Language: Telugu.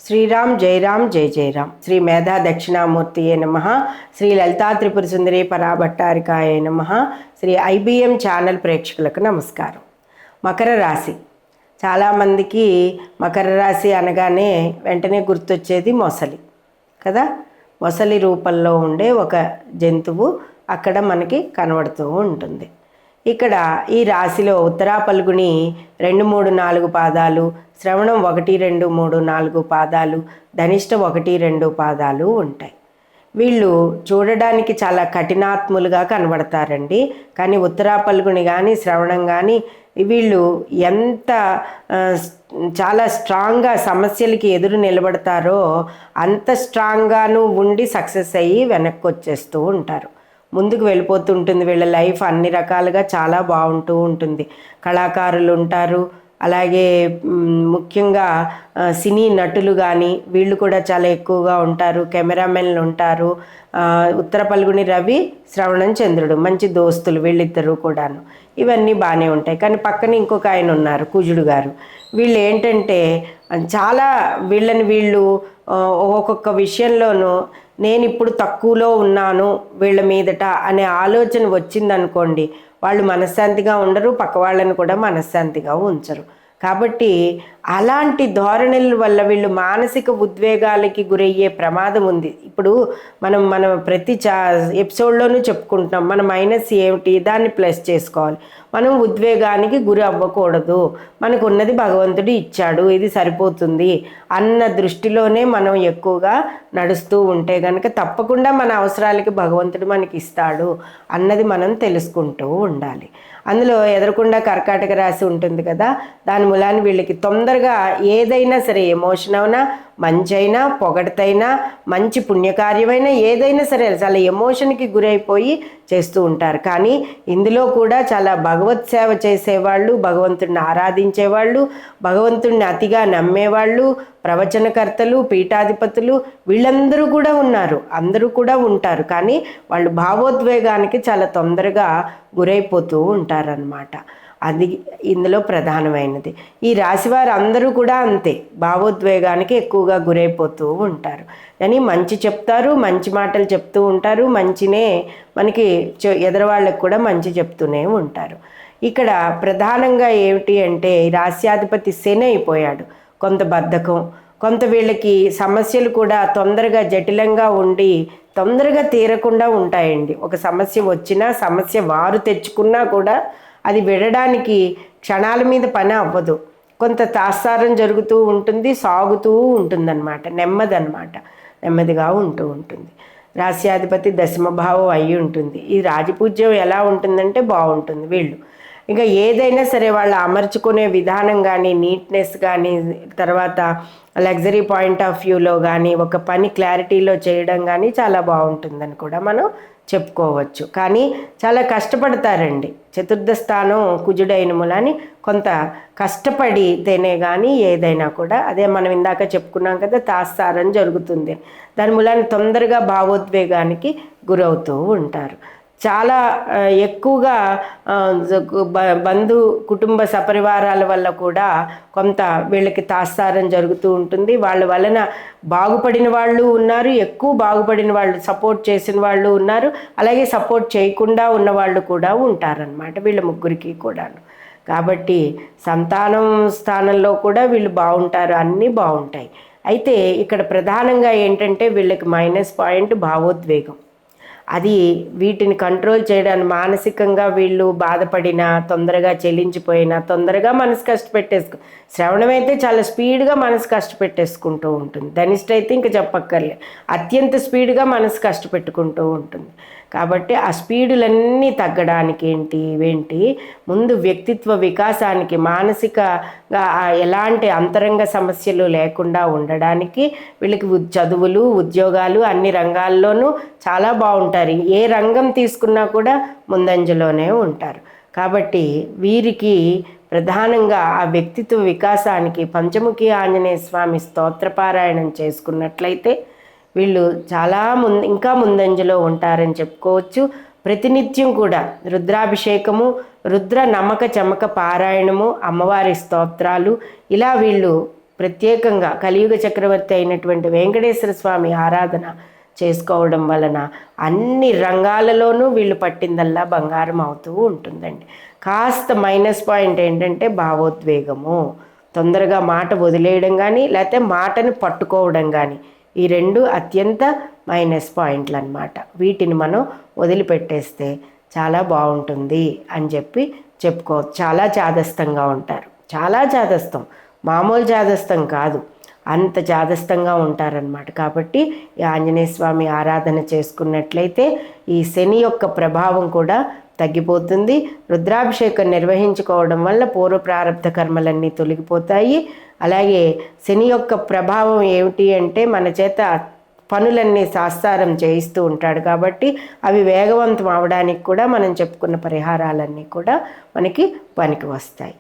శ్రీరామ్ జై రామ్ జై జై రామ్. శ్రీ మేధా దక్షిణామూర్తియే నమ. శ్రీ లలితా త్రిపుర సుందరి పరాభట్టారికాయ నమ. శ్రీ ఐబిఎం ఛానల్ ప్రేక్షకులకు నమస్కారం. మకర రాశి. చాలామందికి మకర రాశి అనగానే వెంటనే గుర్తొచ్చేది మొసలి కదా. మొసలి రూపంలో ఉండే ఒక జంతువు అక్కడ మనకి కనబడుతూ ఉంటుంది. ఇక్కడ ఈ రాశిలో ఉత్తరా పల్గుని 2, 3, 4 పాదాలు, శ్రవణం 1, 2, 3, 4 పాదాలు, ధనిష్ట 1, 2 పాదాలు ఉంటాయి. వీళ్ళు చూడడానికి చాలా కఠినాత్ములుగా కనబడతారండి. కానీ ఉత్తరా పల్గుని కానీ శ్రవణం కానీ వీళ్ళు ఎంత చాలా స్ట్రాంగ్గా సమస్యలకి ఎదురు నిలబడతారో అంత స్ట్రాంగ్గాను ఉండి సక్సెస్ అయ్యి వెనక్కి వచ్చేస్తూ ఉంటారు. ముందుకు వెళ్ళిపోతుంటుంది. వీళ్ళ లైఫ్ అన్ని రకాలుగా చాలా బాగుంటూ ఉంటుంది. కళాకారులు ఉంటారు, అలాగే ముఖ్యంగా సినీ నటులు కానీ వీళ్ళు కూడా చాలా ఎక్కువగా ఉంటారు. కెమెరామెన్లు ఉంటారు. ఉత్తర పల్గుని రవి, శ్రవణం చంద్రుడు మంచి దోస్తులు వీళ్ళిద్దరూ కూడాను. ఇవన్నీ బాగానే ఉంటాయి. కానీ పక్కన ఇంకొక ఆయన ఉన్నారు, కుజుడు గారు. వీళ్ళు ఏంటంటే చాలా వీళ్ళు ఒక్కొక్క విషయంలోనూ నేను ఇప్పుడు తక్కువలో ఉన్నాను వీళ్ళ మీదట అనే ఆలోచన వచ్చిందనుకోండి, వాళ్ళు మనశ్శాంతిగా ఉండరు, పక్క వాళ్ళని కూడా మనశ్శాంతిగా ఉంచరు. కాబట్టి అలాంటి ధోరణుల వల్ల వీళ్ళు మానసిక ఉద్వేగాలకి గురయ్యే ప్రమాదం ఉంది. ఇప్పుడు మనం ప్రతి ఎపిసోడ్లోనూ చెప్పుకుంటున్నాం, మన మైనస్ ఏమిటి, దాన్ని ప్లస్ చేసుకోవాలి. మనం ఉద్వేగానికి గురి అవ్వకూడదు. మనకు ఉన్నది భగవంతుడు ఇచ్చాడు, ఇది సరిపోతుంది అన్న దృష్టిలోనే మనం ఎక్కువగా నడుస్తూ ఉంటే కనుక తప్పకుండా మన అవసరాలకి భగవంతుడు మనకి ఇస్తాడు అన్నది మనం తెలుసుకుంటూ ఉండాలి. అందులో ఎదురకుండా కర్కాటక రాశి ఉంటుంది కదా. దాని మూలాన్ని వీళ్ళకి తొందరగా ఏదైనా సరే, ఎమోషన్ అయినా, మంచి అయినా, పొగడతైనా, మంచి పుణ్యకార్యమైనా ఏదైనా సరే చాలా ఎమోషన్కి గురైపోయి చేస్తూ ఉంటారు. కానీ ఇందులో కూడా చాలా భగవత్ సేవ చేసేవాళ్ళు, భగవంతుడిని ఆరాధించేవాళ్ళు, భగవంతుడిని అతిగా నమ్మేవాళ్ళు, ప్రవచనకర్తలు, పీఠాధిపతులు వీళ్ళందరూ కూడా ఉన్నారు. అందరూ కూడా ఉంటారు. కానీ వాళ్ళు భావోద్వేగానికి చాలా తొందరగా గురైపోతూ ఉంటారన్నమాట. అది ఇందులో ప్రధానమైనది. ఈ రాశివారు అందరూ కూడా అంతే, భావోద్వేగానికి ఎక్కువగా గురైపోతూ ఉంటారు. కానీ మంచి చెప్తారు, మంచి మాటలు చెప్తూ ఉంటారు, మంచినే మనకి ఎదరవాళ్ళకి కూడా మంచి చెప్తూనే ఉంటారు. ఇక్కడ ప్రధానంగా ఏమిటి అంటే రాశ్యాధిపతి శని అయిపోయాడు. కొంత బద్ధకం, కొంత వీళ్ళకి సమస్యలు కూడా తొందరగా జటిలంగా ఉండి తొందరగా తీరకుండా ఉంటాయండి. ఒక సమస్య వచ్చినా, సమస్య వారు తెచ్చుకున్నా కూడా అది విడడానికి క్షణాల మీద పని అవ్వదు. కొంత తాత్సారం జరుగుతూ ఉంటుంది, సాగుతూ ఉంటుందన్నమాట, నెమ్మదిగా ఉంటూ ఉంటుంది. రాశ్యాధిపతి దశమభావం అయి ఉంటుంది. ఈ రాజపూజ్యం ఎలా ఉంటుందంటే బాగుంటుంది. వీళ్ళు ఇంకా ఏదైనా సరే వాళ్ళు అమర్చుకునే విధానం కానీ, నీట్నెస్ కానీ, తర్వాత లగ్జరీ పాయింట్ ఆఫ్ వ్యూలో కానీ, ఒక పని క్లారిటీలో చేయడం కానీ చాలా బాగుంటుందని కూడా మనం చెప్పుకోవచ్చు. కానీ చాలా కష్టపడతారండి. చతుర్థ స్థానం కుజుడైన మూలాన్ని కొంత కష్టపడితేనే కానీ ఏదైనా కూడా, అదే మనం ఇందాక చెప్పుకున్నాం కదా, తాత్సారం జరుగుతుంది. దాని మూలాన్ని తొందరగా భావోద్వేగానికి గురవుతూ ఉంటారు. చాలా ఎక్కువగా బంధు కుటుంబ సపరివారాల వల్ల కూడా కొంత వీళ్ళకి తాత్సారం జరుగుతూ ఉంటుంది. వాళ్ళ వలన బాగుపడిన వాళ్ళు ఉన్నారు, ఎక్కువ బాగుపడిన వాళ్ళు, సపోర్ట్ చేసిన వాళ్ళు ఉన్నారు, అలాగే సపోర్ట్ చేయకుండా ఉన్న వాళ్ళు కూడా ఉంటారనమాట వీళ్ళ ముగ్గురికి కూడాను. కాబట్టి సంతానం స్థానంలో కూడా వీళ్ళు బాగుంటారు, అన్నీ బాగుంటాయి. అయితే ఇక్కడ ప్రధానంగా ఏంటంటే వీళ్ళకి మైనస్ పాయింట్ భావోద్వేగం. అది వీటిని కంట్రోల్ చేయడానికి మానసికంగా వీళ్ళు బాధపడినా, తొందరగా చెల్లించిపోయినా, తొందరగా మనసు కష్టపెట్టేసుకు. శ్రవణం అయితే చాలా స్పీడ్గా మనసు కష్టపెట్టేసుకుంటూ ఉంటుంది. ధనిష్ట అయితే ఇంకా చెప్పక్కర్లే, అత్యంత స్పీడ్గా మనసు కష్టపెట్టుకుంటూ ఉంటుంది. కాబట్టి ఆ స్పీడులన్నీ తగ్గడానికి ఇవేంటి ముందు వ్యక్తిత్వ వికాసానికి, మానసికగా ఎలాంటి అంతరంగ సమస్యలు లేకుండా ఉండడానికి వీళ్ళకి చదువులు, ఉద్యోగాలు అన్ని రంగాల్లోనూ చాలా బాగుంటారు. ఏ రంగం తీసుకున్నా కూడా ముందంజలోనే ఉంటారు. కాబట్టి వీరికి ప్రధానంగా ఆ వ్యక్తిత్వ వికాసానికి పంచముఖి ఆంజనేయ స్వామి స్తోత్రపారాయణం చేసుకున్నట్లయితే వీళ్ళు చాలా ఇంకా ముందంజలో ఉంటారని చెప్పుకోవచ్చు. ప్రతినిత్యం కూడా రుద్రాభిషేకము, రుద్ర నమ్మక చమక పారాయణము, అమ్మవారి స్తోత్రాలు ఇలా వీళ్ళు ప్రత్యేకంగా కలియుగ చక్రవర్తి అయినటువంటి వెంకటేశ్వర స్వామి ఆరాధన చేసుకోవడం వలన అన్ని రంగాలలోనూ వీళ్ళు పట్టిందల్లా బంగారం అవుతూ ఉంటుందండి. కాస్త మైనస్ పాయింట్ ఏంటంటే భావోద్వేగము, తొందరగా మాట వదిలేయడం కానీ లేకపోతే మాటని పట్టుకోవడం కానీ, ఈ రెండు అత్యంత మైనస్ పాయింట్లు అన్నమాట. వీటిని మనం వదిలిపెట్టేస్తే చాలా బాగుంటుంది అని చెప్పుకోవచ్చు. చాలా చాదస్తంగా ఉంటారు, చాలా చాదస్తం, మామూలు చాదస్తం కాదు, అంత చాదస్తంగా ఉంటారనమాట. కాబట్టి ఈ ఆంజనేయ స్వామి ఆరాధన చేసుకున్నట్లయితే ఈ శని యొక్క ప్రభావం కూడా తగ్గిపోతుంది. రుద్రాభిషేకం నిర్వహించుకోవడం వల్ల పూర్వ ప్రారంధ కర్మలన్నీ తొలగిపోతాయి. అలాగే శని యొక్క ప్రభావం ఏమిటి అంటే మన చేత పనులన్నీ శాస్త్రం చేయిస్తూ ఉంటాడు కాబట్టి అవి వేగవంతం అవడానికి కూడా మనం చెప్పుకున్న పరిహారాలన్నీ కూడా మనకి పనికి వస్తాయి.